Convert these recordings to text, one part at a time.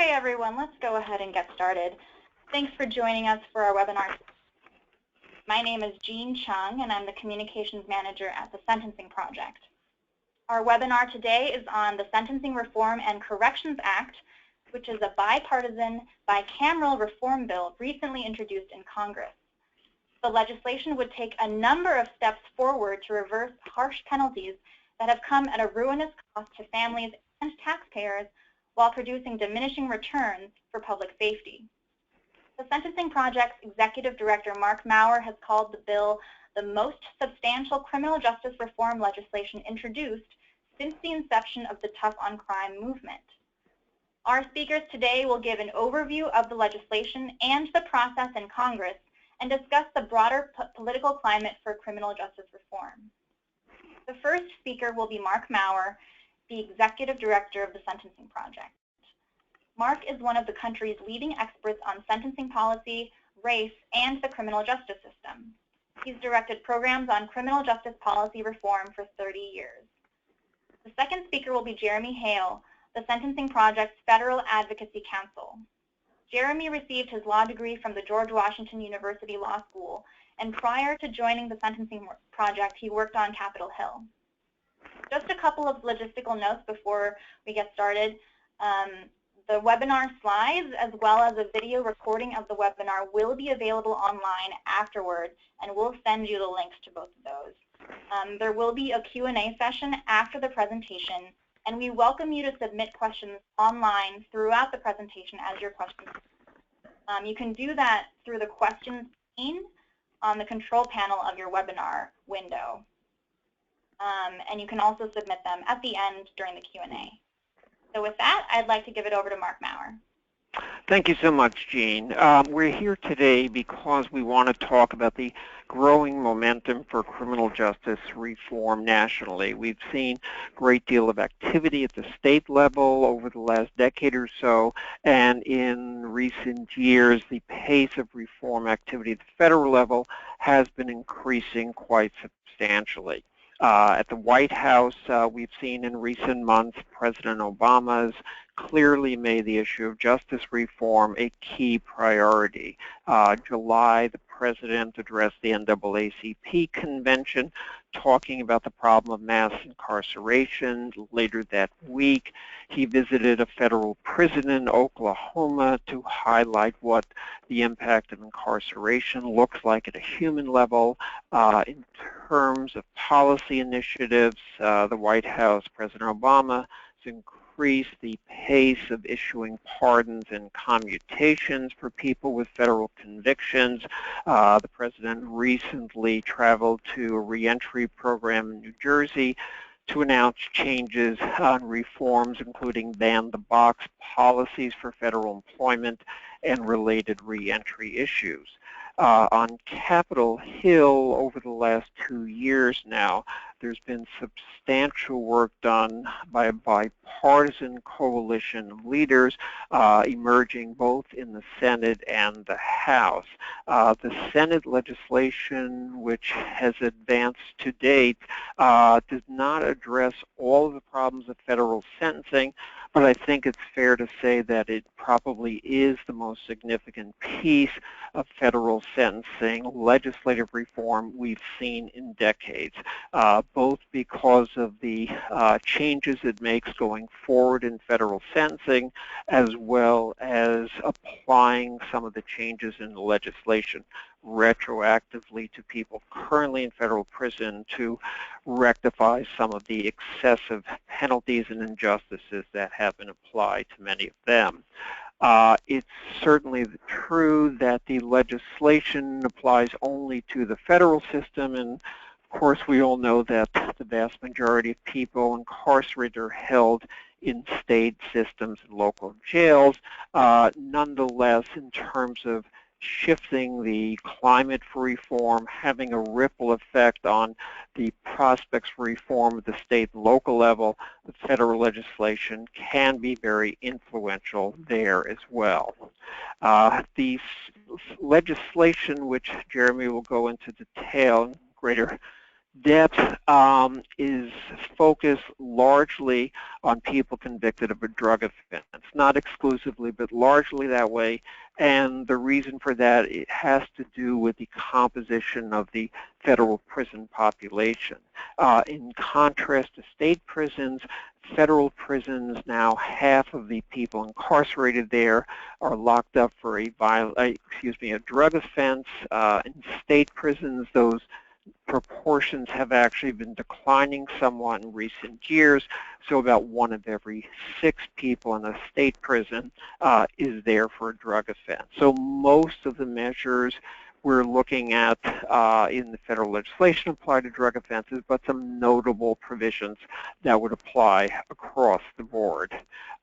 Okay, everyone, let's go ahead and get started. Thanks for joining us for our webinar. My name is Jean Chung, and I'm the Communications Manager at the Sentencing Project. Our webinar today is on the Sentencing Reform and Corrections Act, which is a bipartisan, bicameral reform bill recently introduced in Congress. The legislation would take a number of steps forward to reverse harsh penalties that have come at a ruinous cost to families and taxpayers while producing diminishing returns for public safety. The Sentencing Project's Executive Director, Marc Mauer, has called the bill the most substantial criminal justice reform legislation introduced since the inception of the Tough on Crime movement. Our speakers today will give an overview of the legislation and the process in Congress and discuss the broader political climate for criminal justice reform. The first speaker will be Marc Mauer, the Executive Director of the Sentencing Project. Marc is one of the country's leading experts on sentencing policy, race, and the criminal justice system. He's directed programs on criminal justice policy reform for 30 years. The second speaker will be Jeremy Haile, the Sentencing Project's Federal Advocacy Counsel. Jeremy received his law degree from the George Washington University Law School, and prior to joining the Sentencing Project, he worked on Capitol Hill. Just a couple of logistical notes before we get started. The webinar slides, as well as a video recording of the webinar, will be available online afterwards, and we'll send you the links to both of those. There will be a Q&A session after the presentation, and we welcome you to submit questions online throughout the presentation as your questions. You can do that through the questions pane on the control panel of your webinar window. And you can also submit them at the end during the Q&A. So with that, I'd like to give it over to Marc Mauer. Thank you so much, Jean. We're here today because we want to talk about the growing momentum for criminal justice reform nationally. We've seen a great deal of activity at the state level over the last decade or so, and in recent years, the pace of reform activity at the federal level has been increasing quite substantially. At the White House, we've seen in recent months President Obama's clearly made the issue of justice reform a key priority. July, the president addressed the NAACP convention talking about the problem of mass incarceration. Later that week, he visited a federal prison in Oklahoma to highlight what the impact of incarceration looks like at a human level. In terms of policy initiatives, the White House, President Obama, has increased the pace of issuing pardons and commutations for people with federal convictions. The president recently traveled to a reentry program in New Jersey to announce changes on reforms, including ban-the-box policies for federal employment and related reentry issues. On Capitol Hill, over the last 2 years now, there's been substantial work done by a bipartisan coalition of leaders emerging both in the Senate and the House. The Senate legislation, which has advanced to date, does not address all of the problems of federal sentencing, but I think it's fair to say that it probably is the most significant piece of federal sentencing legislative reform we've seen in decades, both because of the changes it makes going forward in federal sentencing, as well as applying some of the changes in the legislation retroactively to people currently in federal prison to rectify some of the excessive penalties and injustices that have been applied to many of them. It's certainly true that the legislation applies only to the federal system, and of course we all know that the vast majority of people incarcerated are held in state systems and local jails. Nonetheless, in terms of shifting the climate for reform, having a ripple effect on the prospects for reform at the state and local level, the federal legislation can be very influential there as well. The legislation, which Jeremy will go into detail in greater depth is focused largely on people convicted of a drug offense, not exclusively, but largely that way. And the reason for that, it has to do with the composition of the federal prison population. In contrast to state prisons, federal prisons, now half of the people incarcerated there are locked up for a drug offense. In state prisons, those proportions have actually been declining somewhat in recent years. So about 1 of every 6 people in a state prison is there for a drug offense. So most of the measures we're looking at in the federal legislation apply to drug offenses, but some notable provisions that would apply across the board.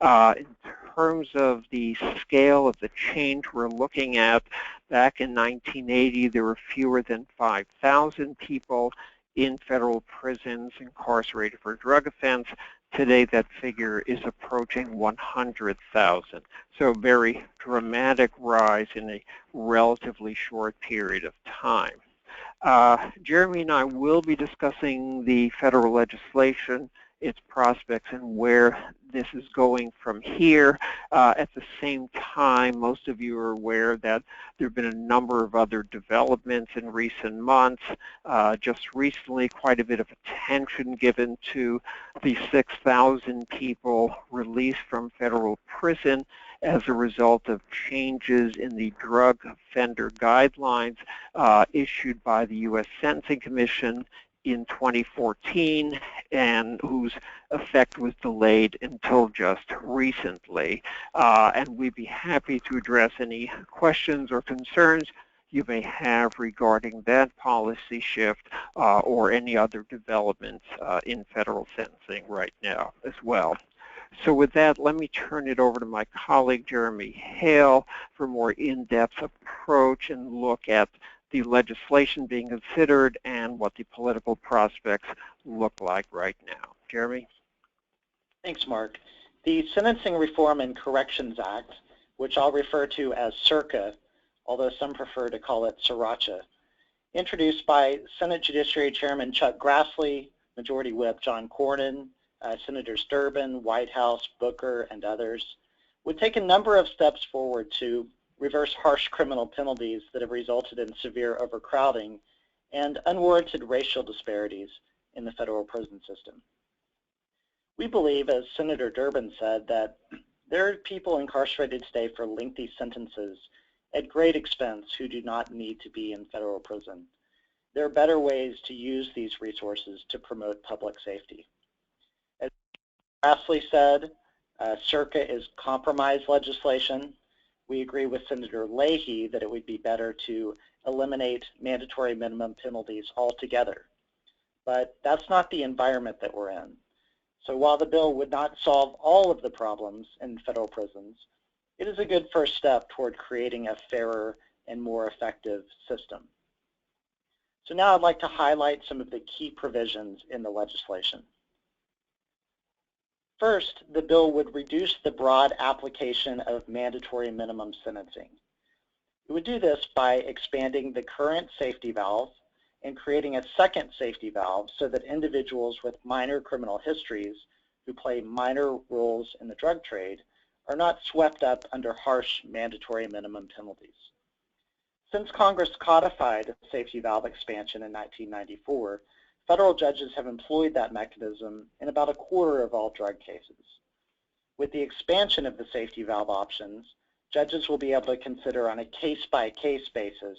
In terms of the scale of the change we're looking at, back in 1980, there were fewer than 5,000 people in federal prisons incarcerated for a drug offense. Today, that figure is approaching 100,000. So a very dramatic rise in a relatively short period of time. Jeremy and I will be discussing the federal legislation, its prospects, and where this is going from here. At the same time, most of you are aware that there have been a number of other developments in recent months. Just recently, quite a bit of attention given to the 6,000 people released from federal prison as a result of changes in the drug offender guidelines issued by the U.S. Sentencing Commission in 2014, and whose effect was delayed until just recently. And we'd be happy to address any questions or concerns you may have regarding that policy shift or any other developments in federal sentencing right now as well. So with that, let me turn it over to my colleague, Jeremy Haile, for a more in-depth approach and look at the legislation being considered and what the political prospects look like right now. Jeremy? Thanks, Mark. The Sentencing Reform and Corrections Act, which I'll refer to as SERCA, although some prefer to call it Sriracha, introduced by Senate Judiciary Chairman Chuck Grassley, Majority Whip John Cornyn, Senators Durbin, Whitehouse, Booker, and others, would take a number of steps forward to reverse harsh criminal penalties that have resulted in severe overcrowding and unwarranted racial disparities in the federal prison system. We believe, as Senator Durbin said, that there are people incarcerated today for lengthy sentences at great expense who do not need to be in federal prison. There are better ways to use these resources to promote public safety. As Grassley said, SERCA is compromise legislation. We agree with Senator Leahy that it would be better to eliminate mandatory minimum penalties altogether. But that's not the environment that we're in. So while the bill would not solve all of the problems in federal prisons, it is a good first step toward creating a fairer and more effective system. So now I'd like to highlight some of the key provisions in the legislation. First, the bill would reduce the broad application of mandatory minimum sentencing. It would do this by expanding the current safety valve and creating a second safety valve so that individuals with minor criminal histories who play minor roles in the drug trade are not swept up under harsh mandatory minimum penalties. Since Congress codified the safety valve expansion in 1994, federal judges have employed that mechanism in about a quarter of all drug cases. With the expansion of the safety valve options, judges will be able to consider on a case-by-case basis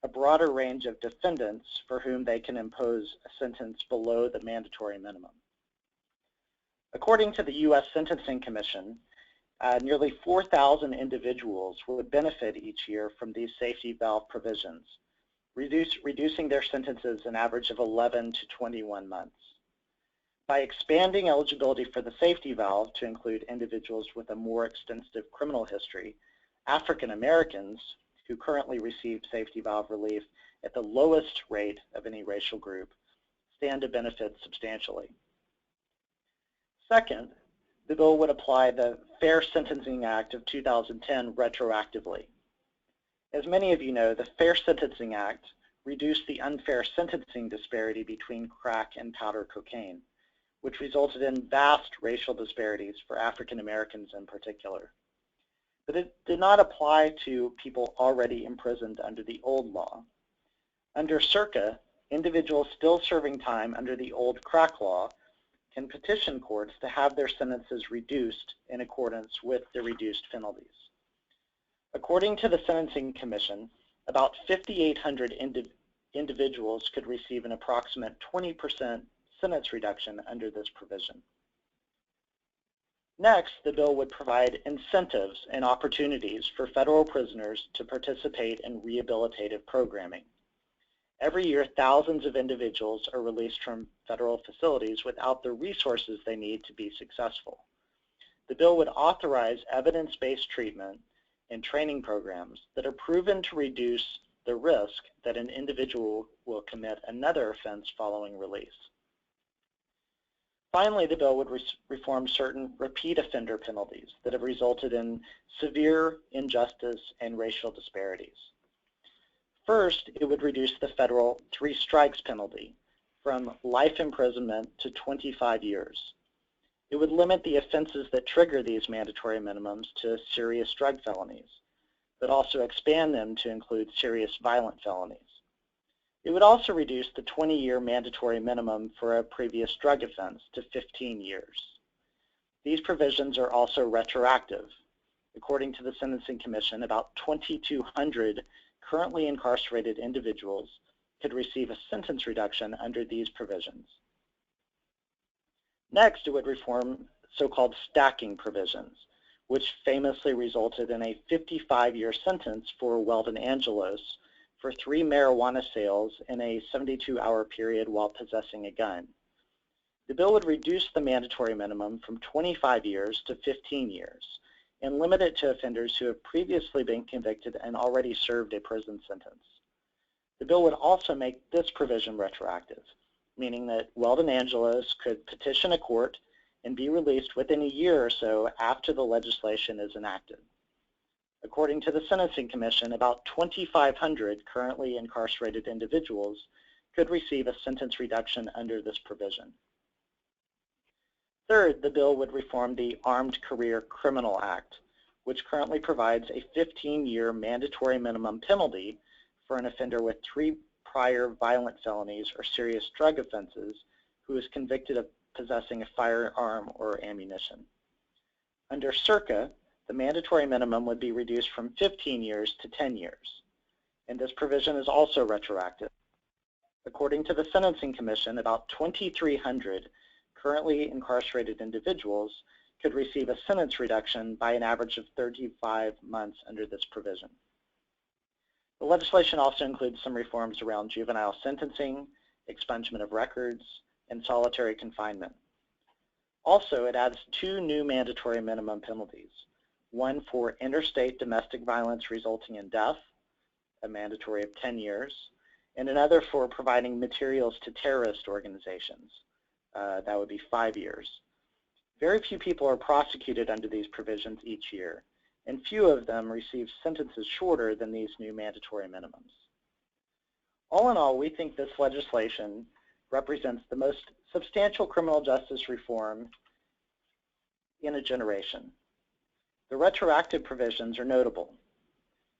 a broader range of defendants for whom they can impose a sentence below the mandatory minimum. According to the U.S. Sentencing Commission, nearly 4,000 individuals would benefit each year from these safety valve provisions, reducing their sentences an average of 11 to 21 months. By expanding eligibility for the safety valve to include individuals with a more extensive criminal history, African Americans, who currently receive safety valve relief at the lowest rate of any racial group, stand to benefit substantially. Second, the bill would apply the Fair Sentencing Act of 2010 retroactively. As many of you know, the Fair Sentencing Act reduce the unfair sentencing disparity between crack and powder cocaine, which resulted in vast racial disparities for African Americans in particular. But it did not apply to people already imprisoned under the old law. Under CIRCA, individuals still serving time under the old crack law can petition courts to have their sentences reduced in accordance with the reduced penalties. According to the Sentencing Commission, about 5,800 individuals could receive an approximate 20% sentence reduction under this provision. Next, the bill would provide incentives and opportunities for federal prisoners to participate in rehabilitative programming. Every year, thousands of individuals are released from federal facilities without the resources they need to be successful. The bill would authorize evidence-based treatment and training programs that are proven to reduce the risk that an individual will commit another offense following release. Finally, the bill would reform certain repeat offender penalties that have resulted in severe injustice and racial disparities. First, it would reduce the federal 3 strikes penalty from life imprisonment to 25 years. It would limit the offenses that trigger these mandatory minimums to serious drug felonies, but also expand them to include serious violent felonies. It would also reduce the 20-year mandatory minimum for a previous drug offense to 15 years. These provisions are also retroactive. According to the Sentencing Commission, about 2,200 currently incarcerated individuals could receive a sentence reduction under these provisions. Next, it would reform so-called stacking provisions, which famously resulted in a 55-year sentence for Weldon Angelos for 3 marijuana sales in a 72-hour period while possessing a gun. The bill would reduce the mandatory minimum from 25 years to 15 years and limit it to offenders who have previously been convicted and already served a prison sentence. The bill would also make this provision retroactive, meaning that Weldon Angelos could petition a court and be released within a year or so after the legislation is enacted. According to the Sentencing Commission, about 2,500 currently incarcerated individuals could receive a sentence reduction under this provision. Third, the bill would reform the Armed Career Criminal Act, which currently provides a 15-year mandatory minimum penalty for an offender with 3 prior violent felonies or serious drug offenses who is convicted of possessing a firearm or ammunition. Under CIRCA, the mandatory minimum would be reduced from 15 years to 10 years, and this provision is also retroactive. According to the Sentencing Commission, about 2,300 currently incarcerated individuals could receive a sentence reduction by an average of 35 months under this provision. The legislation also includes some reforms around juvenile sentencing, expungement of records, and solitary confinement. Also, it adds 2 new mandatory minimum penalties, one for interstate domestic violence resulting in death, a mandatory of 10 years, and another for providing materials to terrorist organizations. That would be 5 years. Very few people are prosecuted under these provisions each year, and few of them receive sentences shorter than these new mandatory minimums. All in all, we think this legislation represents the most substantial criminal justice reform in a generation. The retroactive provisions are notable.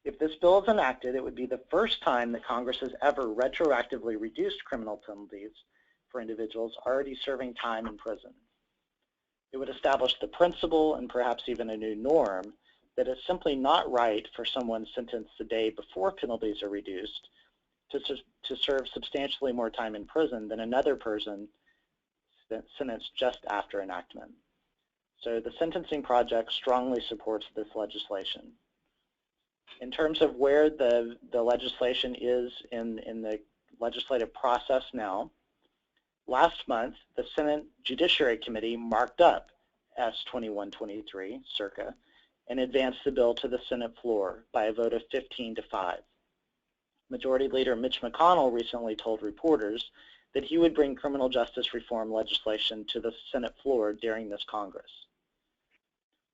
If this bill is enacted, it would be the first time that Congress has ever retroactively reduced criminal penalties for individuals already serving time in prison. It would establish the principle and perhaps even a new norm that it's simply not right for someone sentenced the day before penalties are reduced to serve substantially more time in prison than another person sentenced just after enactment. So the Sentencing Project strongly supports this legislation. In terms of where the legislation is in the legislative process now, last month the Senate Judiciary Committee marked up S-2123, CIRCA, and advanced the bill to the Senate floor by a vote of 15-5. Majority Leader Mitch McConnell recently told reporters that he would bring criminal justice reform legislation to the Senate floor during this Congress.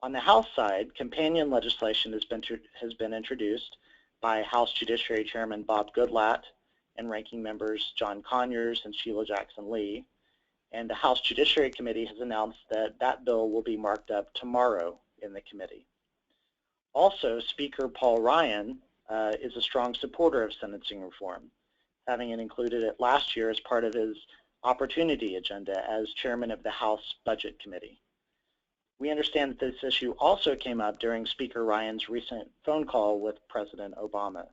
On the House side, companion legislation has been introduced by House Judiciary Chairman Bob Goodlatte and Ranking Members John Conyers and Sheila Jackson Lee. And the House Judiciary Committee has announced that that bill will be marked up tomorrow in the committee. Also, Speaker Paul Ryan is a strong supporter of sentencing reform, having it included it last year as part of his opportunity agenda as chairman of the House Budget Committee. We understand that this issue also came up during Speaker Ryan's recent phone call with President Obama,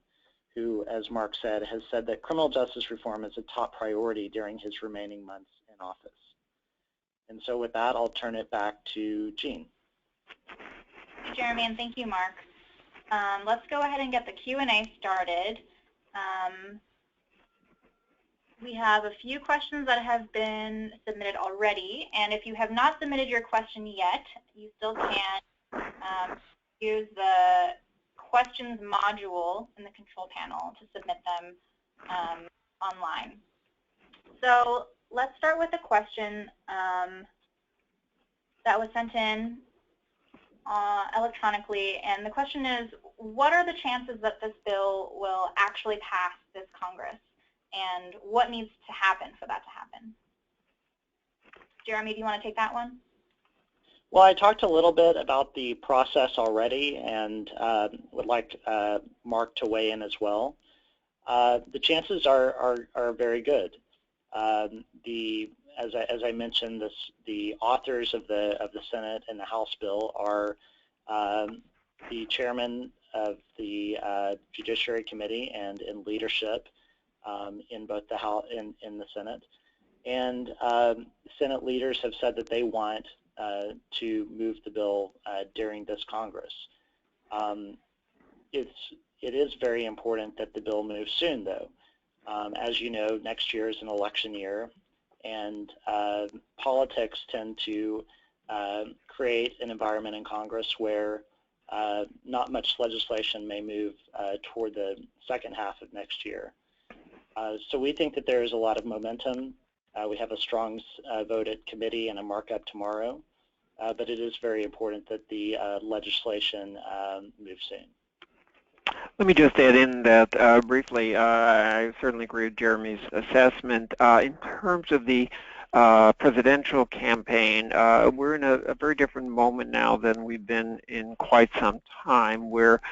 who, as Mark said, has said that criminal justice reform is a top priority during his remaining months in office. And so with that, I'll turn it back to Jean. Thank you, Jeremy, and thank you, Mark. Let's go ahead and get the Q&A started. We have a few questions that have been submitted already, and if you have not submitted your question yet, you still can use the questions module in the control panel to submit them online. So let's start with a question that was sent in electronically, and the question is, what are the chances that this bill will actually pass this Congress? And what needs to happen for that to happen? Jeremy, do you want to take that one? Well, I talked a little bit about the process already and would like Mark to weigh in as well. The chances are very good. As I mentioned, the authors of the Senate and the House bill are the chairman of the Judiciary Committee and in leadership in both the House and in the Senate. And Senate leaders have said that they want to move the bill during this Congress. It is very important that the bill moves soon, though. As you know, next year is an election year, and politics tend to create an environment in Congress where not much legislation may move toward the second half of next year. So we think that there is a lot of momentum. We have a strong vote at committee and a markup tomorrow, but it is very important that the legislation moves soon. Let me just add in that briefly, I certainly agree with Jeremy's assessment. In terms of the presidential campaign, we're in a very different moment now than we've been in quite some time, where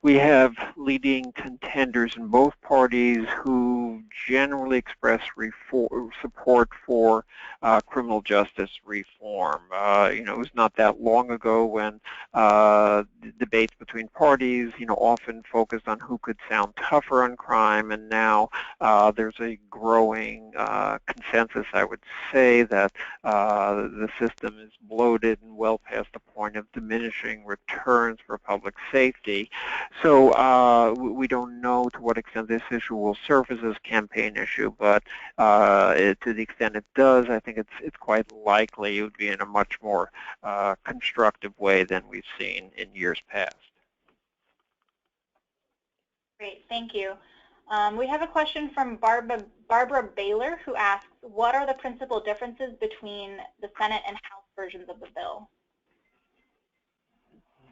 we have leading contenders in both parties who generally express support for criminal justice reform. It was not that long ago when debates between parties, often focused on who could sound tougher on crime, and now there's a growing consensus, I would say, that the system is bloated and well past the point of diminishing returns for public safety. So we don't know to what extent this issue will surface as a campaign issue, but to the extent it does, I think it's quite likely it would be in a much more constructive way than we've seen in years past. Great, thank you. We have a question from Barbara Baylor, who asks, what are the principal differences between the Senate and House versions of the bill?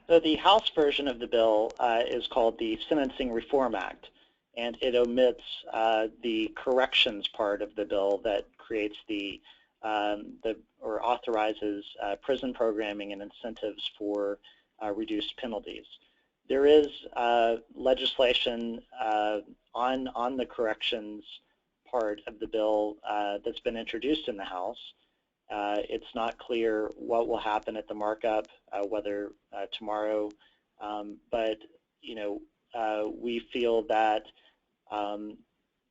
So the House version of the bill is called the Sentencing Reform Act, and it omits the corrections part of the bill that creates or authorizes prison programming and incentives for reduced penalties. There is legislation on the corrections part of the bill that's been introduced in the House. It's not clear what will happen at the markup, whether tomorrow, but we feel that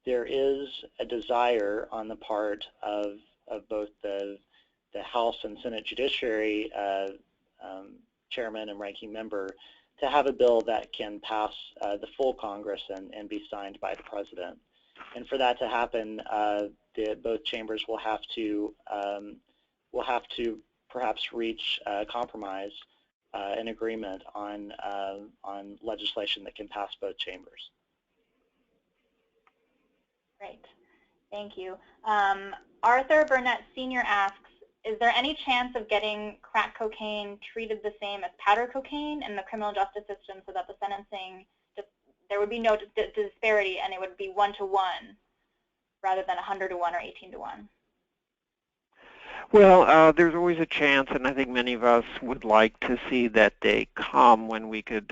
there is a desire on the part of both the House and Senate Judiciary chairman and ranking member to have a bill that can pass the full Congress and be signed by the President. And for that to happen, both chambers will have to perhaps reach a compromise, an agreement on legislation that can pass both chambers. Great, thank you. Arthur Burnett Sr. asks, is there any chance of getting crack cocaine treated the same as powder cocaine in the criminal justice system so that the sentencing, there would be no disparity and it would be 1-to-1 rather than 100 to 1 or 18 to 1? Well, there's always a chance, and I think many of us would like to see that day come when we could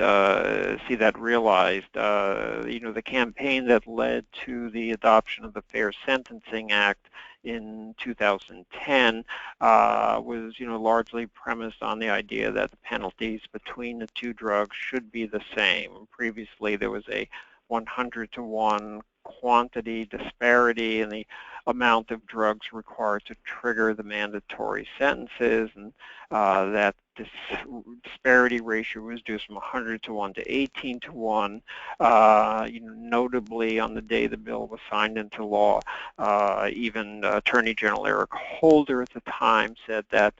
see that realized. The campaign that led to the adoption of the Fair Sentencing Act in 2010 was, largely premised on the idea that the penalties between the two drugs should be the same. Previously, there was a 100 to 1 quantity disparity in the amount of drugs required to trigger the mandatory sentences, and that disparity ratio was reduced from 100 to 1 to 18 to 1. Notably, on the day the bill was signed into law, even Attorney General Eric Holder at the time said that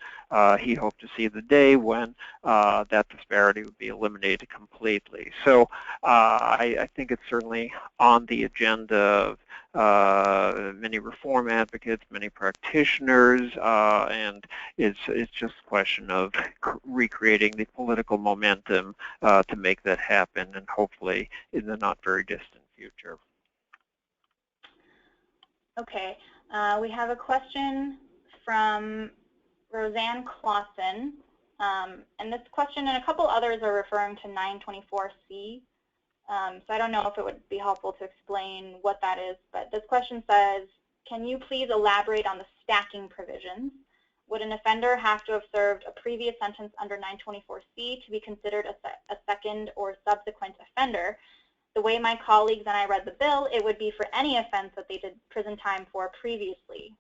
he hoped to see the day when that disparity would be eliminated completely. So I think it's certainly on the agenda of many reform advocates, many practitioners, and it's just a question of recreating the political momentum to make that happen, and hopefully in the not very distant future. Okay, we have a question from Roseanne Clausen, and this question and a couple others are referring to 924C. So I don't know if it would be helpful to explain what that is, but this question says, can you please elaborate on the stacking provisions? Would an offender have to have served a previous sentence under 924C to be considered a second or subsequent offender? The way my colleagues and I read the bill, it would be for any offense that they did prison time for previously.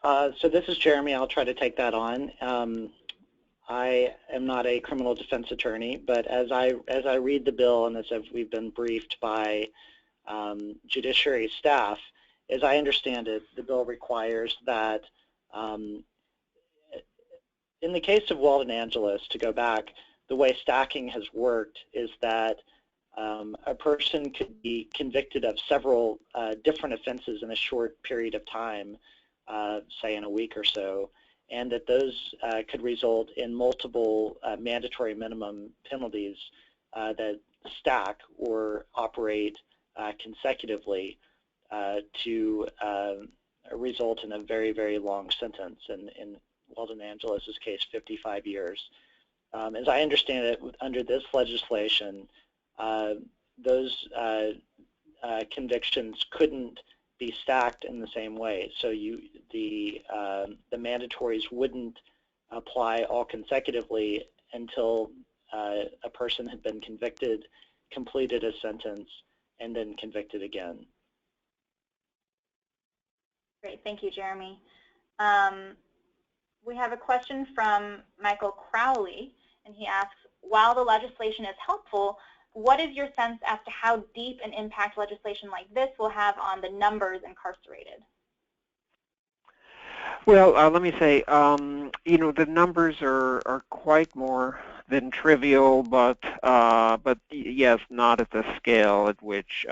So this is Jeremy. I'll try to take that on. I am not a criminal defense attorney, but as I read the bill and as we've been briefed by judiciary staff, as I understand it, the bill requires that in the case of Walden Angeles, to go back, the way stacking has worked is that a person could be convicted of several different offenses in a short period of time, say in a week or so, and that those could result in multiple mandatory minimum penalties that stack or operate consecutively to result in a very, very long sentence. And in Walden Angeles' case, 55 years. As I understand it, under this legislation, those convictions couldn't be stacked in the same way. So the mandatories wouldn't apply all consecutively until a person had been convicted, completed a sentence, and then convicted again. Great, thank you, Jeremy. We have a question from Michael Crowley, and he asks, while the legislation is helpful, what is your sense as to how deep an impact legislation like this will have on the numbers incarcerated? Well, let me say, the numbers are quite more than trivial, but yes, not at the scale at which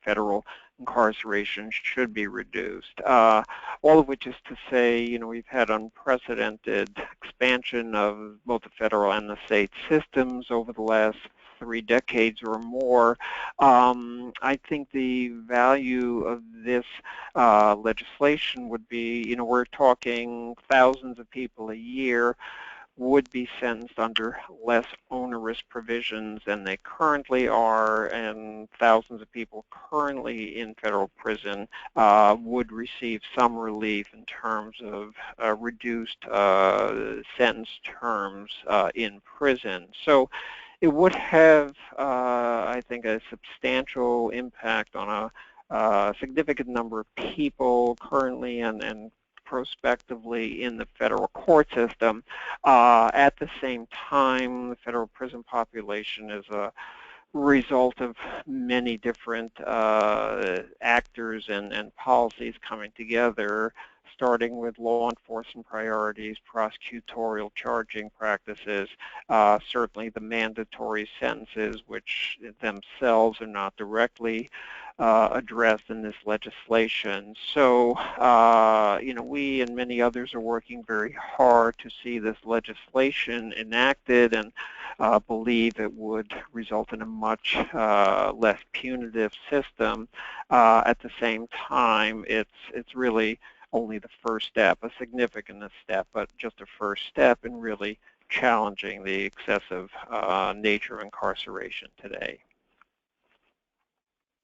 federal incarceration should be reduced. All of which is to say, we've had unprecedented expansion of both the federal and the state systems over the last 3 decades or more. I think the value of this legislation would be, we're talking thousands of people a year would be sentenced under less onerous provisions than they currently are, and thousands of people currently in federal prison would receive some relief in terms of reduced sentence terms in prison. So it would have, I think, a substantial impact on a significant number of people currently and prospectively in the federal court system. At the same time, the federal prison population is a result of many different actors and policies coming together, starting with law enforcement priorities, prosecutorial charging practices, certainly the mandatory sentences, which themselves are not directly addressed in this legislation. So, we and many others are working very hard to see this legislation enacted, and believe it would result in a much less punitive system. At the same time, it's really only the first step, a significant step, but just a first step in really challenging the excessive nature of incarceration today.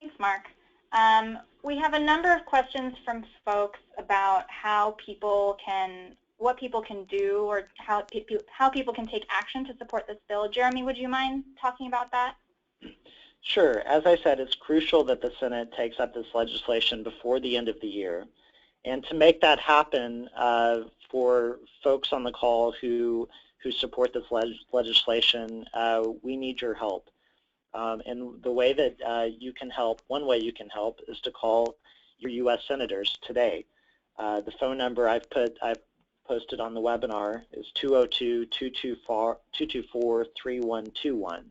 Thanks, Mark. We have a number of questions from folks about what people can do, or how people can take action to support this bill. Jeremy, would you mind talking about that? Sure. As I said, it's crucial that the Senate takes up this legislation before the end of the year. And to make that happen, for folks on the call who support this legislation, we need your help. And the way that you can help, one way you can help, is to call your U.S. senators today. The phone number I've posted on the webinar is 202-224-3121.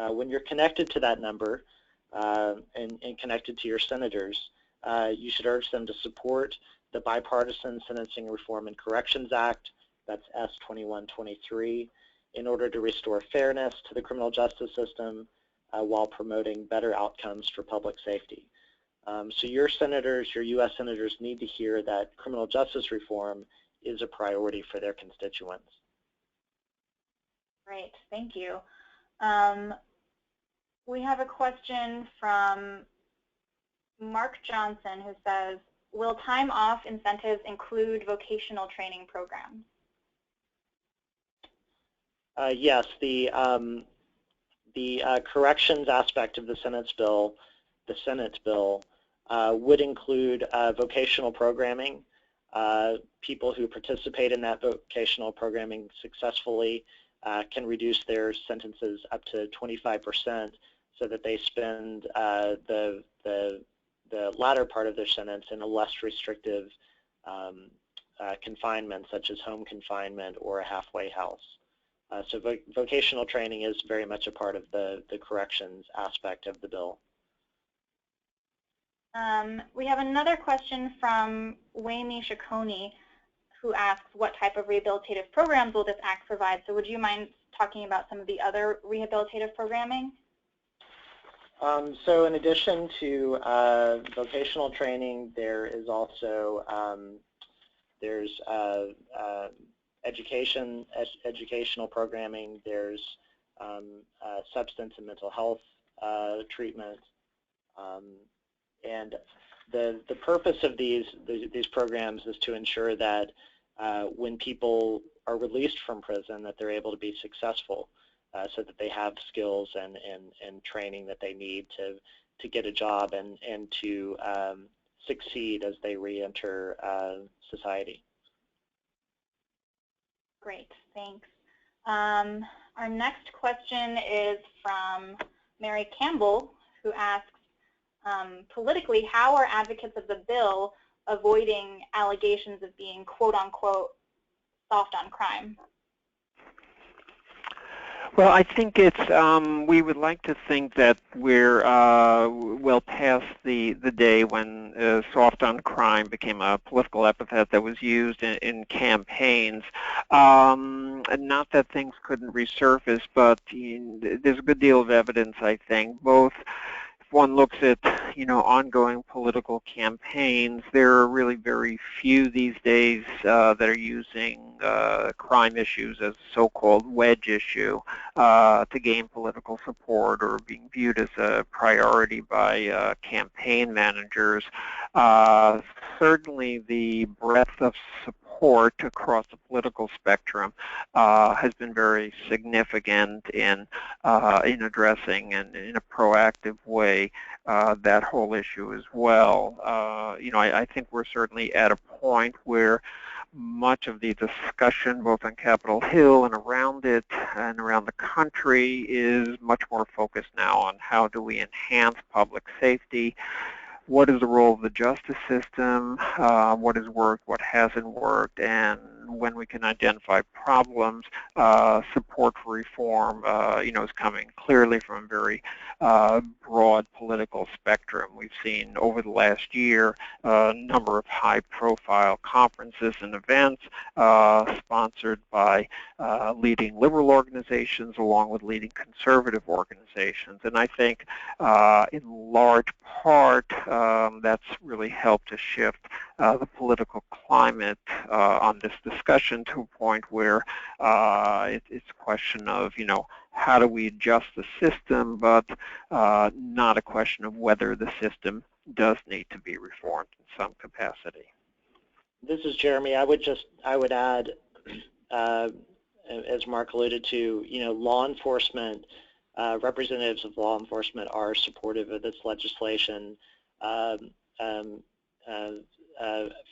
When you're connected to that number and connected to your senators, you should urge them to support the Bipartisan Sentencing Reform and Corrections Act, that's S2123, in order to restore fairness to the criminal justice system while promoting better outcomes for public safety. So your senators, your U.S. senators, need to hear that criminal justice reform is a priority for their constituents. Great, thank you. We have a question from Mark Johnson, who says, will time off incentives include vocational training programs? Yes, the corrections aspect of the Senate bill would include vocational programming. People who participate in that vocational programming successfully can reduce their sentences up to 25%, so that they spend the latter part of their sentence in a less restrictive confinement, such as home confinement or a halfway house. So vocational training is very much a part of the corrections aspect of the bill. We have another question from Wayme Shakoni, who asks, what type of rehabilitative programs will this act provide? So would you mind talking about some of the other rehabilitative programming? So in addition to vocational training, there is also educational programming. There's substance and mental health treatment, and the purpose of these programs is to ensure that when people are released from prison, that they're able to be successful, so that they have skills and training that they need to get a job and to succeed as they re-enter society. Great, thanks. Our next question is from Mary Campbell, who asks, politically, how are advocates of the bill avoiding allegations of being quote-unquote soft on crime? Well, I think it's, we would like to think that we're well past the day when soft on crime became a political epithet that was used in campaigns. Not that things couldn't resurface, but there's a good deal of evidence, I think, both one looks at, ongoing political campaigns, there are really very few these days that are using crime issues as a so-called wedge issue to gain political support or being viewed as a priority by campaign managers. Certainly the breadth of support across the political spectrum has been very significant in addressing and in a proactive way that whole issue as well. I think we're certainly at a point where much of the discussion both on Capitol Hill and around it and around the country is much more focused now on how do we enhance public safety. What is the role of the justice system? What has worked? What hasn't worked? And when we can identify problems, support for reform, is coming clearly from a very broad political spectrum. We've seen over the last year a number of high-profile conferences and events sponsored by leading liberal organizations along with leading conservative organizations. And I think in large part that's really helped to shift the political climate on this discussion to a point where it's a question of, how do we adjust the system, but not a question of whether the system does need to be reformed in some capacity. This is Jeremy. I would add, as Mark alluded to, law enforcement, representatives of law enforcement are supportive of this legislation.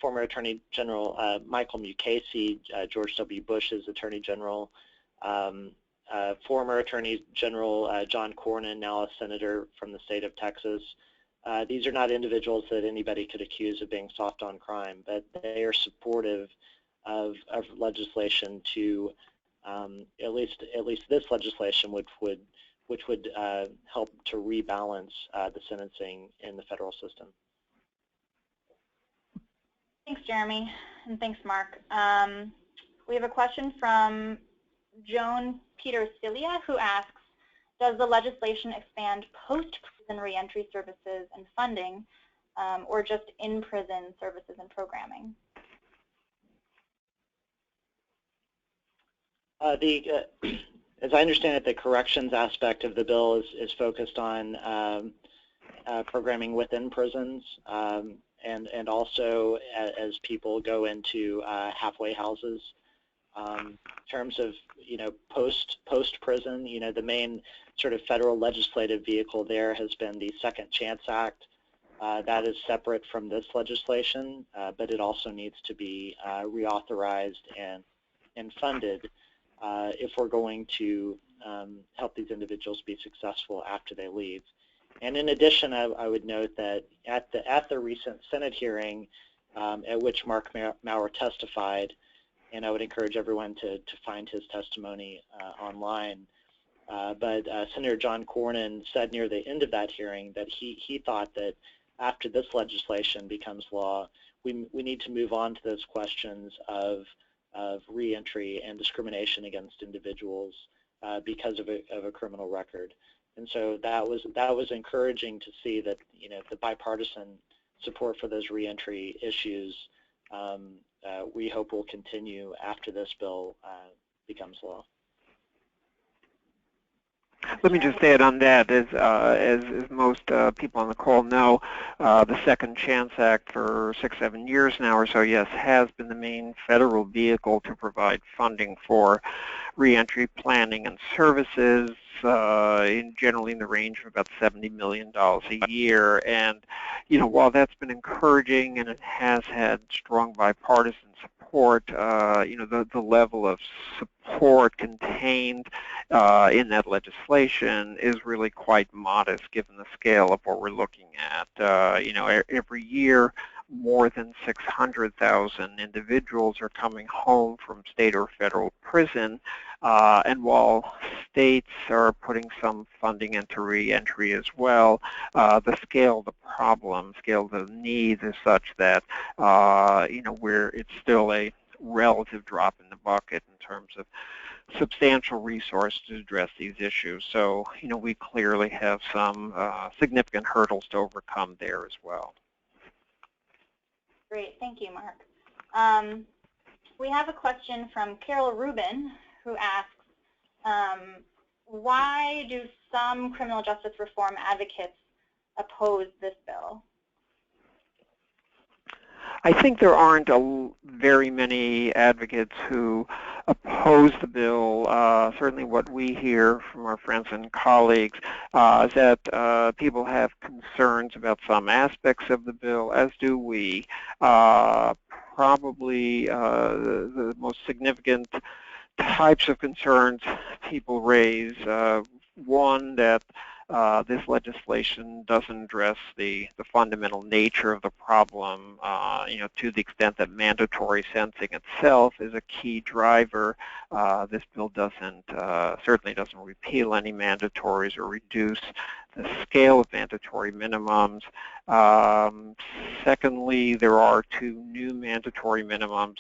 Former Attorney General Michael Mukasey, George W. Bush's Attorney General, former Attorney General John Cornyn, now a senator from the state of Texas. These are not individuals that anybody could accuse of being soft on crime, but they are supportive of legislation to at least this legislation, which would help to rebalance the sentencing in the federal system. Thanks, Jeremy, and thanks, Mark. We have a question from Joan Peter-Cilia, who asks, does the legislation expand post-prison reentry services and funding, or just in-prison services and programming? As I understand it, the corrections aspect of the bill is focused on programming within prisons, and also as people go into halfway houses. In terms of post prison, the main sort of federal legislative vehicle there has been the Second Chance Act. That is separate from this legislation, but it also needs to be reauthorized and funded if we're going to help these individuals be successful after they leave. And in addition, I would note that at the recent Senate hearing at which Marc Mauer testified, and I would encourage everyone to find his testimony online, but Senator John Cornyn said near the end of that hearing that he thought that after this legislation becomes law, we need to move on to those questions of reentry and discrimination against individuals because of a criminal record. And so that was encouraging to see that the bipartisan support for those reentry issues we hope will continue after this bill becomes law. Let me just add on that, as most people on the call know, the Second Chance Act for 6-7 years now or so, yes, has been the main federal vehicle to provide funding for reentry planning and services, generally in the range of about $70 million a year. And, while that's been encouraging and it has had strong bipartisan support, the level of support contained in that legislation is really quite modest given the scale of what we're looking at. Every year, more than 600,000 individuals are coming home from state or federal prison, and while states are putting some funding into reentry as well, the scale of the problem, scale of the needs is such that where it's still a relative drop in the bucket in terms of substantial resources to address these issues. So, we clearly have some significant hurdles to overcome there as well. Great, thank you, Mark. We have a question from Carol Rubin, who asks, why do some criminal justice reform advocates oppose this bill? I think there aren't very many advocates who oppose the bill. Certainly what we hear from our friends and colleagues is that people have concerns about some aspects of the bill, as do we. Probably the most significant types of concerns people raise, one, that this legislation doesn't address the fundamental nature of the problem, to the extent that mandatory sentencing itself is a key driver. This bill certainly doesn't repeal any mandatories or reduce the scale of mandatory minimums. Secondly, there are 2 new mandatory minimums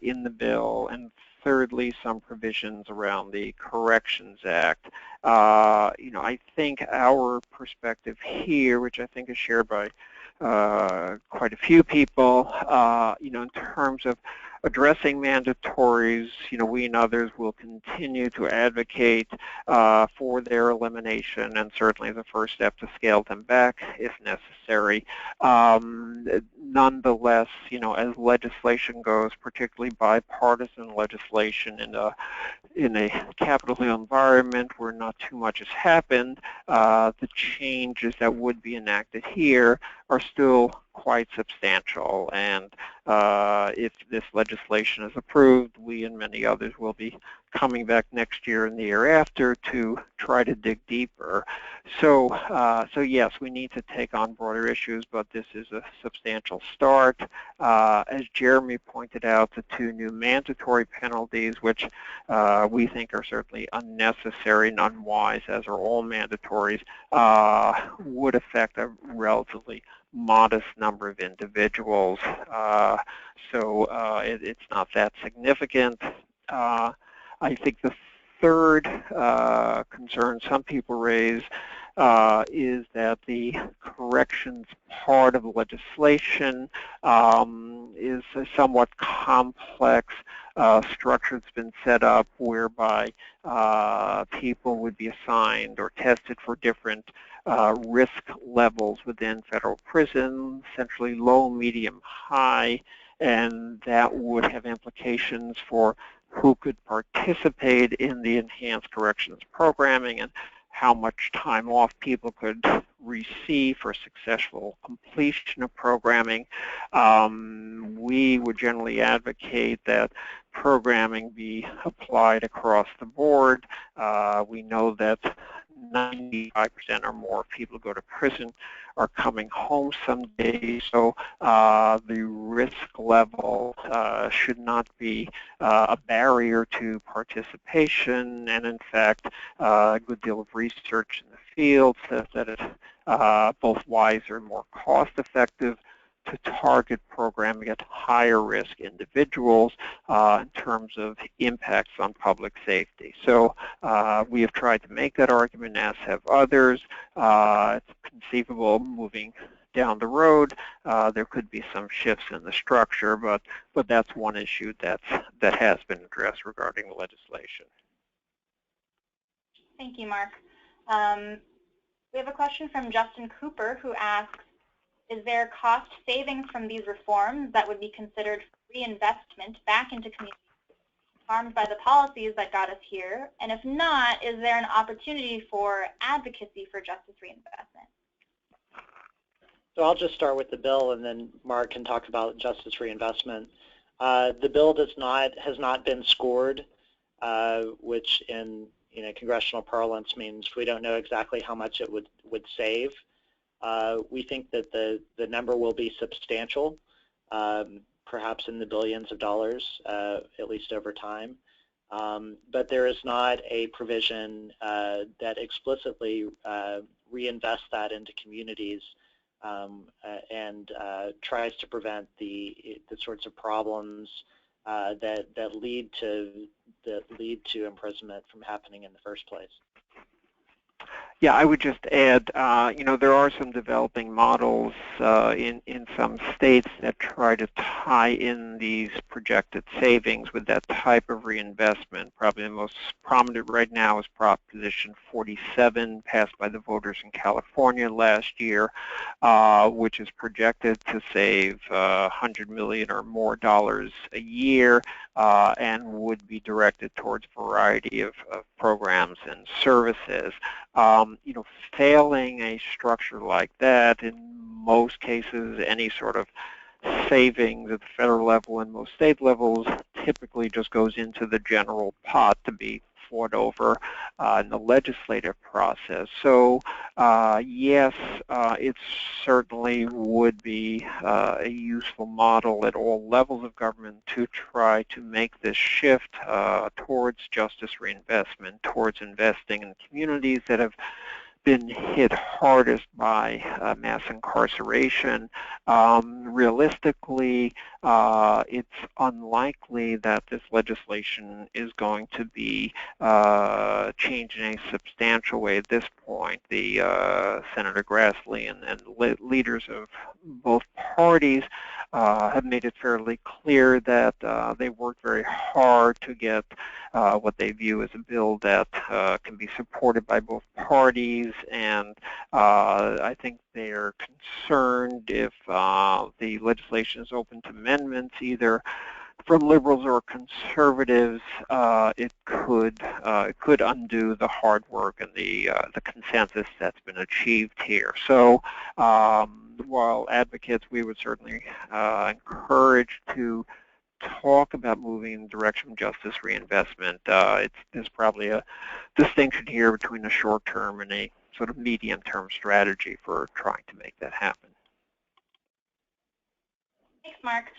in the bill, and thirdly, some provisions around the Corrections Act. I think our perspective here, which I think is shared by quite a few people, in terms of addressing mandatories, we and others will continue to advocate for their elimination, and certainly the first step to scale them back if necessary. Nonetheless, as legislation goes, particularly bipartisan legislation in a Capitol Hill environment where not too much has happened, the changes that would be enacted here are still quite substantial. And if this legislation is approved, we and many others will be coming back next year and the year after to try to dig deeper. So yes, we need to take on broader issues, but this is a substantial start. As Jeremy pointed out, the 2 new mandatory penalties, which we think are certainly unnecessary and unwise, as are all mandatories, would affect a relatively modest number of individuals. It's not that significant. I think the third concern some people raise is that the corrections part of the legislation is a somewhat complex structure that's been set up whereby people would be assigned or tested for different risk levels within federal prison, essentially low, medium, high, and that would have implications for who could participate in the enhanced corrections programming and how much time off people could receive for successful completion of programming. We would generally advocate that programming be applied across the board. We know that 95% or more of people who go to prison are coming home someday, so the risk level should not be a barrier to participation, and in fact, a good deal of research in the field says that it's both wiser and more cost-effective to target programming at higher risk individuals in terms of impacts on public safety. So we have tried to make that argument, as have others. It's conceivable moving down the road there could be some shifts in the structure, but that's one issue that has been addressed regarding the legislation. Thank you, Mark. We have a question from Justin Cooper, who asks, is there cost savings from these reforms that would be considered reinvestment back into communities harmed by the policies that got us here? And if not, is there an opportunity for advocacy for justice reinvestment? So I'll just start with the bill, and then Mark can talk about justice reinvestment. The bill has not been scored, which in congressional parlance means we don't know exactly how much it would save. We think that the number will be substantial, perhaps in the billions of dollars, at least over time. But there is not a provision that explicitly reinvests that into communities and tries to prevent the sorts of problems that lead to imprisonment from happening in the first place. Yeah, I would just add, there are some developing models in some states that try to tie in these projected savings with that type of reinvestment. Probably the most prominent right now is Proposition 47, passed by the voters in California last year, which is projected to save $100 million or more a year and would be directed towards a variety of programs and services. Failing a structure like that, in most cases, any sort of savings at the federal level and most state levels typically just goes into the general pot to be fought over in the legislative process. So yes, it certainly would be a useful model at all levels of government to try to make this shift towards justice reinvestment, towards investing in communities that have been hit hardest by mass incarceration. Realistically, it's unlikely that this legislation is going to be changed in a substantial way at this point. The Senator Grassley and leaders of both parties have made it fairly clear that they worked very hard to get what they view as a bill that can be supported by both parties, and I think they're concerned if the legislation is open to amendments, either from liberals or conservatives, it could undo the hard work and the consensus that's been achieved here. So while advocates, we would certainly encourage to talk about moving in the direction of justice reinvestment. There's probably a distinction here between a short-term and a sort of medium-term strategy for trying to make that happen. Thanks, Mark.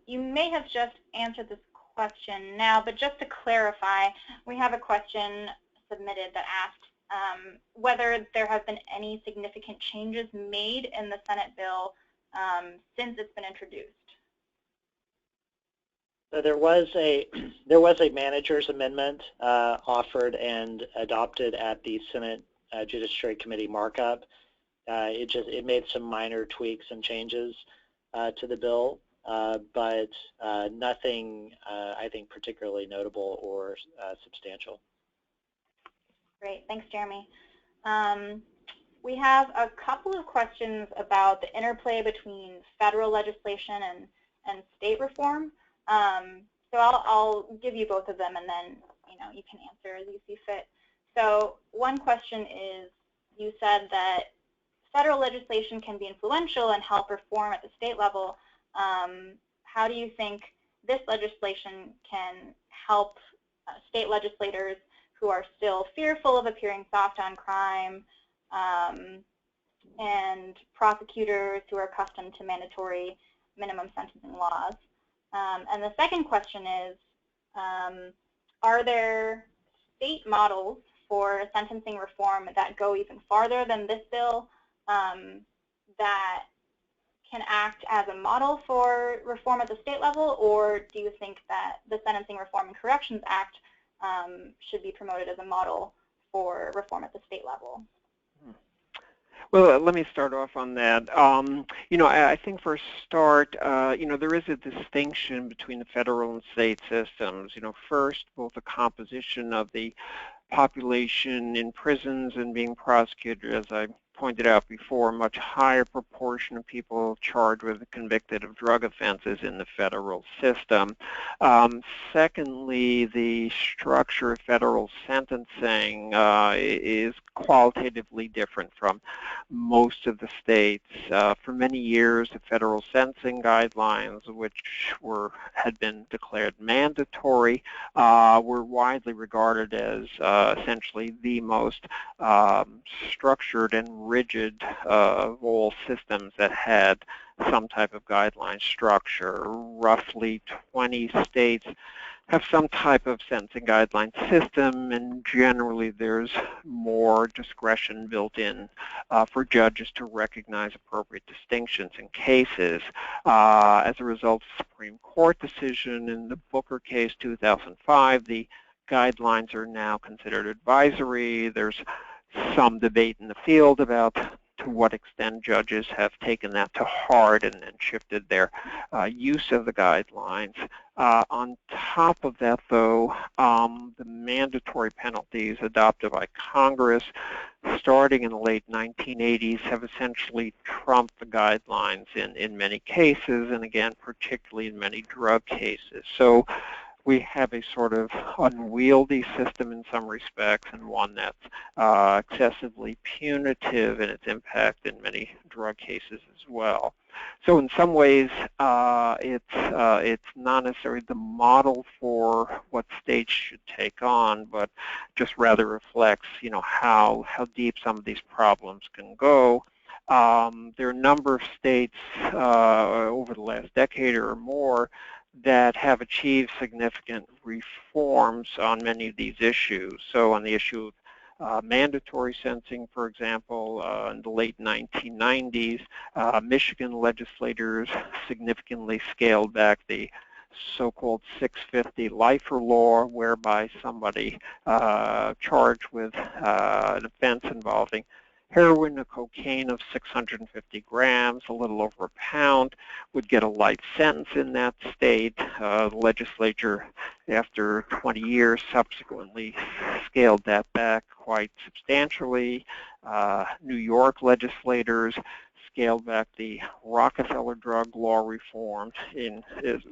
You may have just answered this question now, but just to clarify, we have a question submitted that asks whether there have been any significant changes made in the Senate bill since it's been introduced. So there was a manager's amendment offered and adopted at the Senate Judiciary Committee markup. It made some minor tweaks and changes to the bill, but nothing I think particularly notable or substantial. Great, thanks, Jeremy. We have a couple of questions about the interplay between federal legislation and state reform. So I'll give you both of them, and then you can answer as you see fit. So one question is, you said that federal legislation can be influential and help reform at the state level. How do you think this legislation can help state legislators who are still fearful of appearing soft on crime, and prosecutors who are accustomed to mandatory minimum sentencing laws? And the second question is, are there state models for sentencing reform that go even farther than this bill, that can act as a model for reform at the state level, or do you think that the Sentencing Reform and Corrections Act should be promoted as a model for reform at the state level? Well, let me start off on that. I think for a start, there is a distinction between the federal and state systems. First, both the composition of the population in prisons and being prosecuted, as I pointed out before, a much higher proportion of people charged with convicted of drug offenses in the federal system. Secondly, the structure of federal sentencing is qualitatively different from most of the states. For many years, the federal sentencing guidelines, which had been declared mandatory, were widely regarded as essentially the most structured and rigid of all systems that had some type of guideline structure. Roughly 20 states have some type of sentencing guideline system, and generally there's more discretion built in for judges to recognize appropriate distinctions in cases. As a result of the Supreme Court decision in the Booker case 2005, the guidelines are now considered advisory. There's some debate in the field about to what extent judges have taken that to heart and shifted their use of the guidelines. On top of that, though, the mandatory penalties adopted by Congress starting in the late 1980s have essentially trumped the guidelines in many cases, and again, particularly in many drug cases. So we have a sort of unwieldy system in some respects, and one that's excessively punitive in its impact in many drug cases as well. So in some ways, it's not necessarily the model for what states should take on, but just rather reflects, how deep some of these problems can go. There are a number of states over the last decade or more that have achieved significant reforms on many of these issues. So on the issue of mandatory sentencing, for example, in the late 1990s, Michigan legislators significantly scaled back the so-called 650 lifer law, whereby somebody charged with an offense involving heroin or cocaine of 650 grams, a little over a pound, would get a life sentence in that state. The legislature, after 20 years, subsequently scaled that back quite substantially. New York legislators scaled back the Rockefeller drug law reforms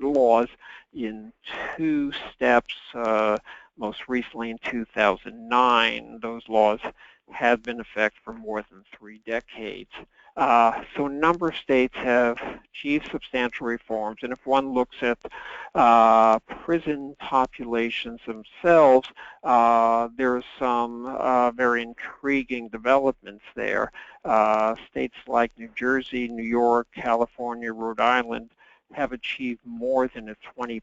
laws in 2 steps, most recently in 2009. Those laws have been in effect for more than 3 decades. So a number of states have achieved substantial reforms, and if one looks at prison populations themselves, there are some very intriguing developments there. States like New Jersey, New York, California, Rhode Island have achieved more than a 20%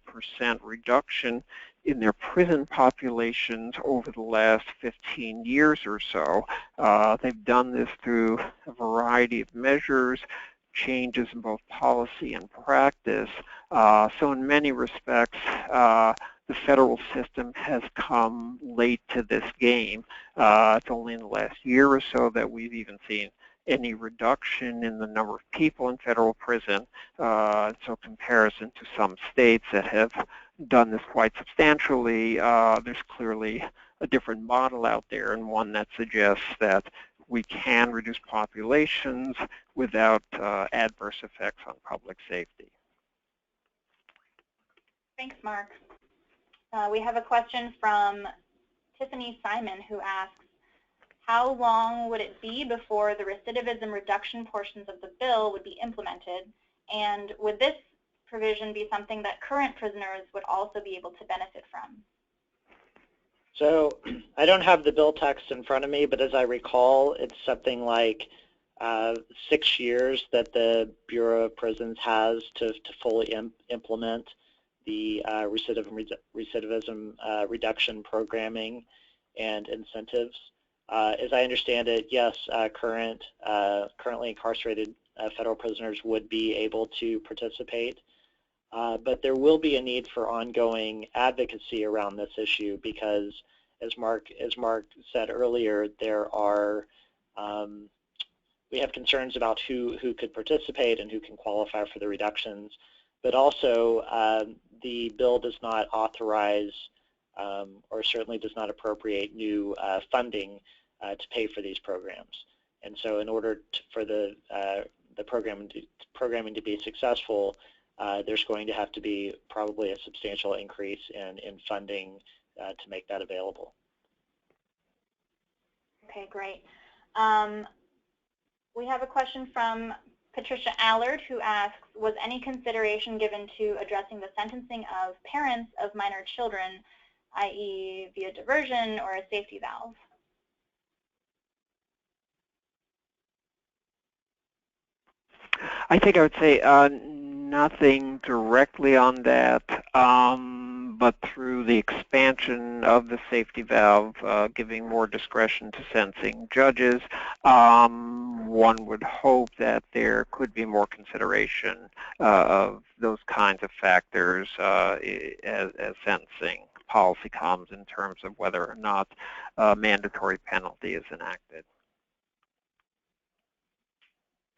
reduction in their prison populations over the last 15 years or so. They've done this through a variety of measures, changes in both policy and practice. So in many respects, the federal system has come late to this game. It's only in the last year or so that we've even seen any reduction in the number of people in federal prison. So comparison to some states that have done this quite substantially, there's clearly a different model out there, and one that suggests that we can reduce populations without adverse effects on public safety. Thanks, Mark. We have a question from Tiffany Simon, who asks, how long would it be before the recidivism reduction portions of the bill would be implemented? And would this provision be something that current prisoners would also be able to benefit from? So I don't have the bill text in front of me, but as I recall, it's something like 6 years that the Bureau of Prisons has to fully implement the recidivism reduction programming and incentives. As I understand it, yes, currently incarcerated federal prisoners would be able to participate, but there will be a need for ongoing advocacy around this issue because, as Mark said earlier, we have concerns about who could participate and who can qualify for the reductions, but also the bill does not authorize or certainly does not appropriate new funding to pay for these programs. And so in order for the programming to be successful, there's going to have to be probably a substantial increase in funding to make that available. Okay, great. We have a question from Patricia Allard, who asks, was any consideration given to addressing the sentencing of parents of minor children, i.e. via diversion or a safety valve? I think I would say nothing directly on that, but through the expansion of the safety valve, giving more discretion to sentencing judges, one would hope that there could be more consideration of those kinds of factors as sentencing policy comes in terms of whether or not a mandatory penalty is enacted.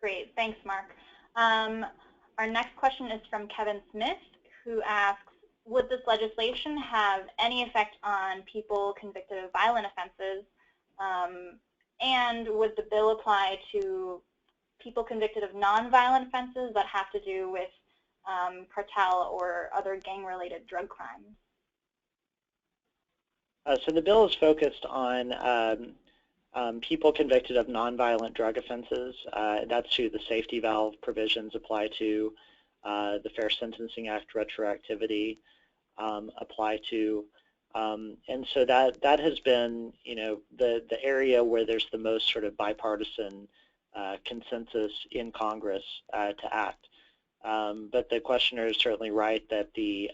Great, thanks, Mark. Our next question is from Kevin Smith, who asks, would this legislation have any effect on people convicted of violent offenses? And would the bill apply to people convicted of nonviolent offenses that have to do with cartel or other gang-related drug crimes? So the bill is focused on people convicted of nonviolent drug offenses. That's who the safety valve provisions apply to. The Fair Sentencing Act retroactivity apply to. And so that has been, the area where there's the most sort of bipartisan consensus in Congress to act. But the questioner is certainly right that the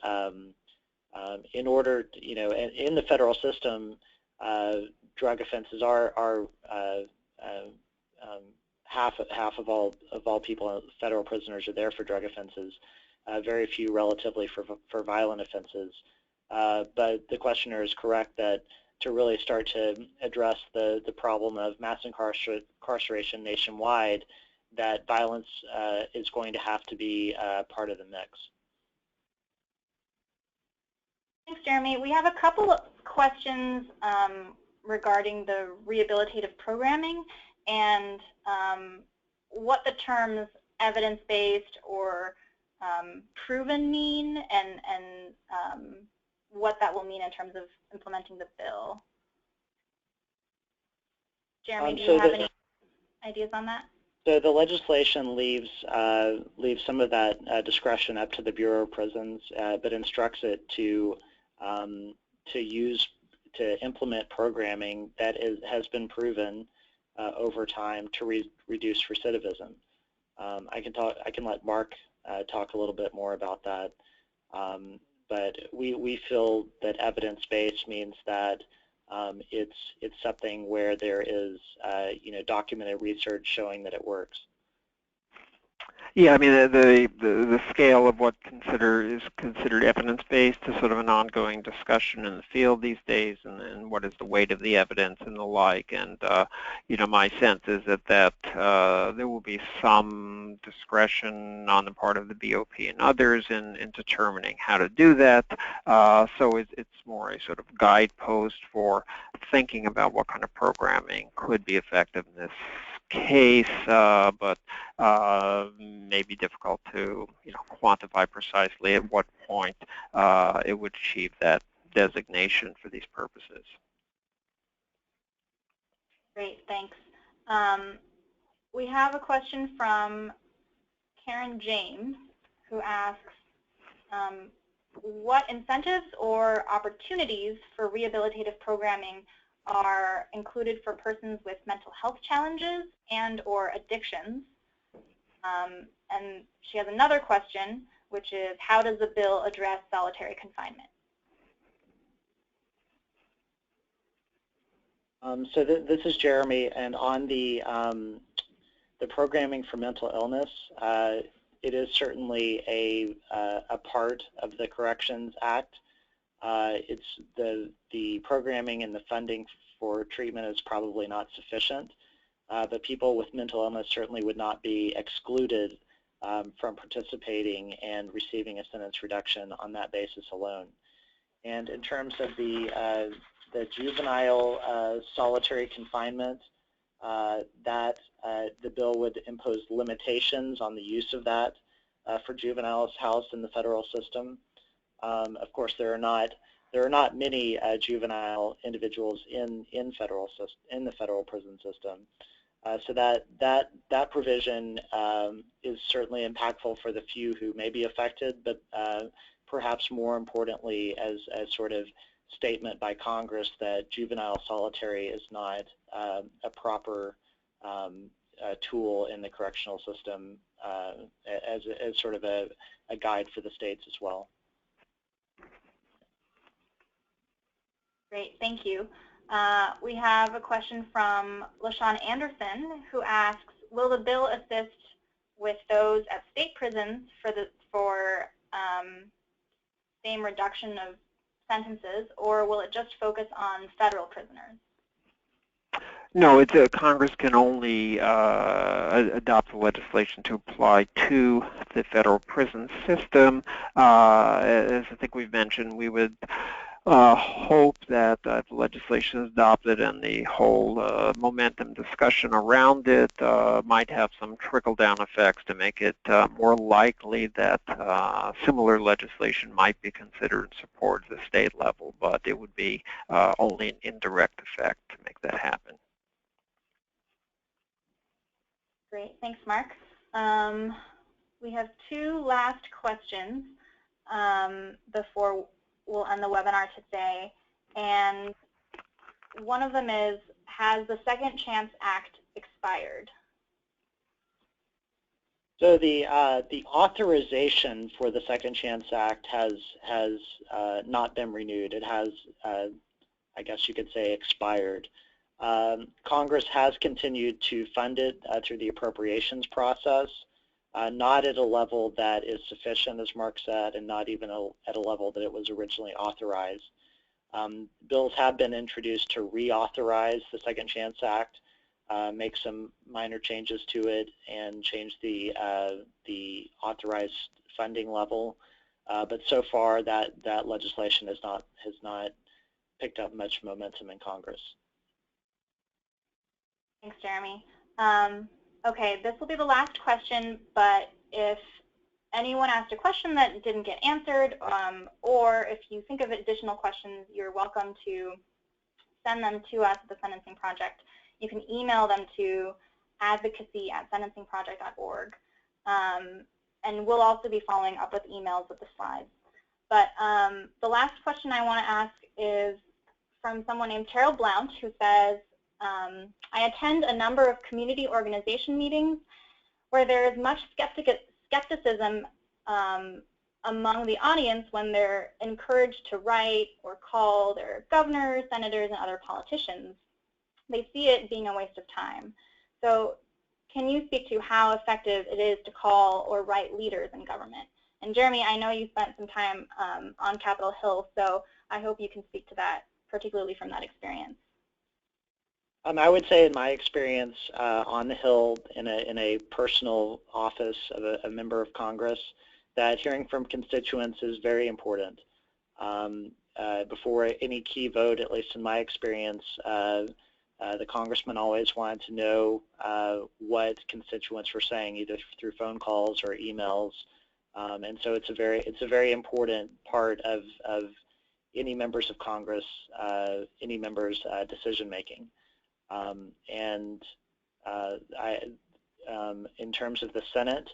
in order, in the federal system, drug offenses are half of all people, federal prisoners are there for drug offenses. Very few relatively for violent offenses. But the questioner is correct that to really start to address the problem of mass incarceration nationwide, that violence is going to have to be part of the mix. Thanks, Jeremy. We have a couple of questions regarding the rehabilitative programming and what the terms evidence-based or proven mean, and what that will mean in terms of implementing the bill. Jeremy, do you have any ideas on that? So the legislation leaves some of that discretion up to the Bureau of Prisons, but instructs it to implement programming that has been proven over time to reduce recidivism. I can let Marc talk a little bit more about that. But we feel that evidence-based means that it's something where there is documented research showing that it works. Yeah, I mean the scale of what is considered evidence-based is sort of an ongoing discussion in the field these days, and what is the weight of the evidence and the like. And my sense is that there will be some discretion on the part of the BOP and others in determining how to do that. So it's more a sort of guidepost for thinking about what kind of programming could be effective in this case, but may be difficult to quantify precisely at what point it would achieve that designation for these purposes. Great, thanks. We have a question from Karen James, who asks, what incentives or opportunities for rehabilitative programming are included for persons with mental health challenges and or addictions? And she has another question, which is, how does the bill address solitary confinement? So this is Jeremy, and on the programming for mental illness, it is certainly a part of the Corrections Act. It's the programming and the funding for treatment is probably not sufficient, but people with mental illness certainly would not be excluded from participating and receiving a sentence reduction on that basis alone. And in terms of the juvenile solitary confinement, that the bill would impose limitations on the use of that for juveniles housed in the federal system. Of course, there are not many juvenile individuals in the federal prison system, so that provision is certainly impactful for the few who may be affected, but perhaps more importantly, as sort of statement by Congress that juvenile solitary is not a proper tool in the correctional system, as sort of a guide for the states as well. Great, thank you. We have a question from LaShawn Anderson, who asks, will the bill assist with those at state prisons for same reduction of sentences, or will it just focus on federal prisoners? No, Congress can only adopt the legislation to apply to the federal prison system. As I think we've mentioned, we would hope that the legislation is adopted and the whole momentum discussion around it might have some trickle-down effects to make it more likely that similar legislation might be considered and supported at the state level, but it would be only an indirect effect to make that happen. Great, thanks, Mark. We have two last questions before we'll end the webinar today, and one of them is, has the Second Chance Act expired? So the authorization for the Second Chance Act has not been renewed. It has, I guess you could say, expired. Congress has continued to fund it through the appropriations process, not at a level that is sufficient, as Mark said, and not even at a level that it was originally authorized. Bills have been introduced to reauthorize the Second Chance Act, make some minor changes to it, and change the authorized funding level. But so far, that legislation has not picked up much momentum in Congress. Thanks, Jeremy. Okay, this will be the last question, but if anyone asked a question that didn't get answered, or if you think of additional questions, you're welcome to send them to us at the Sentencing Project. You can email them to advocacy@sentencingproject.org. And we'll also be following up with emails with the slides. But the last question I want to ask is from someone named Terrell Blount, who says, I attend a number of community organization meetings where there is much skepticism among the audience when they're encouraged to write or call their governors, senators, and other politicians. They see it being a waste of time. So can you speak to how effective it is to call or write leaders in government? And Jeremy, I know you spent some time on Capitol Hill, so I hope you can speak to that, particularly from that experience. I would say in my experience on the Hill in a personal office of a member of Congress, that hearing from constituents is very important. Before any key vote, at least in my experience, the congressman always wanted to know what constituents were saying, either through phone calls or emails. And so it's a very important part of any members of Congress, any members' decision making. In terms of the Senate,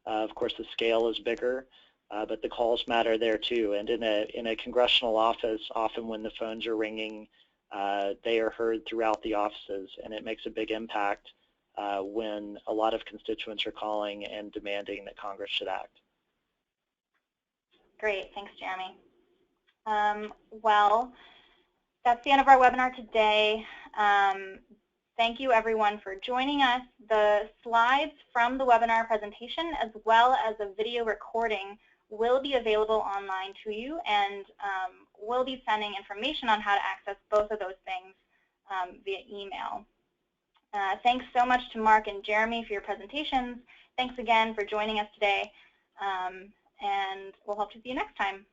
of course, the scale is bigger, but the calls matter there too. And in a congressional office, often when the phones are ringing, they are heard throughout the offices, and it makes a big impact when a lot of constituents are calling and demanding that Congress should act. Great, thanks, Jeremy. Well, that's the end of our webinar today. Thank you, everyone, for joining us. The slides from the webinar presentation, as well as a video recording, will be available online to you, and we'll be sending information on how to access both of those things via email. Thanks so much to Mark and Jeremy for your presentations. Thanks again for joining us today, and we'll hope to see you next time.